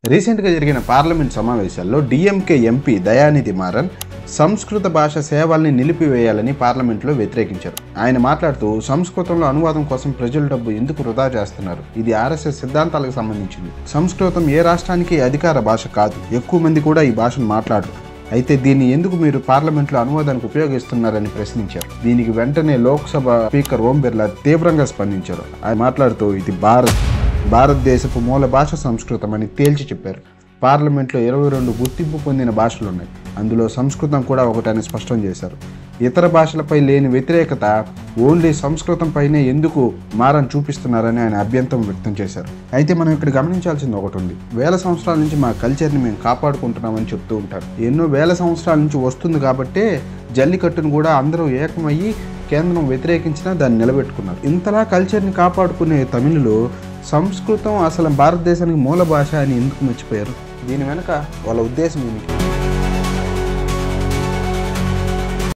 రీసెంట్గా జరిగిన పార్లమెంట్ సమావేశాల్లో డిఎంకే ఎంపీ దయానిధి మారన్ సంస్కృత భాష సేవల్ని నిలిపివేయాలని పార్లమెంట్లో వ్యతిరేకించారు. ఆయన మాట్లాడుతూ సంస్కృతంలో అనువాదం కోసం ప్రజల డబ్బు ఎందుకు వృధా చేస్తున్నారు, ఇది ఆర్ఎస్ఎస్ సిద్ధాంతాలకు సంబంధించింది. సంస్కృతం ఏ రాష్ట్రానికి అధికార భాష కాదు, ఎక్కువ మంది కూడా ఈ భాషను మాట్లాడరు. అయితే దీన్ని ఎందుకు మీరు పార్లమెంట్లో అనువాదానికి ఉపయోగిస్తున్నారని ప్రశ్నించారు. దీనికి వెంటనే లోక్సభ స్పీకర్ ఓం బిర్లా తీవ్రంగా స్పందించారు. ఆయన మాట్లాడుతూ ఇది భారతదేశపు మూల భాష సంస్కృతం అని తేల్చి చెప్పారు. పార్లమెంట్లో 22 గుర్తింపు పొందిన భాషలున్నాయి, అందులో సంస్కృతం కూడా ఒకటని స్పష్టం చేశారు. ఇతర భాషలపై లేని వ్యతిరేకత ఓన్లీ సంస్కృతంపైనే ఎందుకు మారన్ చూపిస్తున్నారని ఆయన అభ్యంతరం వ్యక్తం చేశారు. అయితే మనం ఇక్కడ గమనించాల్సింది ఒకటి ఉంది. వేల సంవత్సరాల నుంచి మా కల్చర్ని మేము కాపాడుకుంటున్నామని చెప్తూ ఉంటారు. ఎన్నో వేల సంవత్సరాల నుంచి వస్తుంది కాబట్టే జల్లికట్టును కూడా అందరూ ఏకమయ్యి కేంద్రం వ్యతిరేకించినా దాన్ని నిలబెట్టుకున్నారు. ఇంతలా కల్చర్ని కాపాడుకునే తమిళులు సంస్కృతం అసలు భారతదేశానికి మూల భాష అని ఎందుకు మర్చిపోయారు? దీని వెనుక వాళ్ళ ఉద్దేశం ఏమిటి?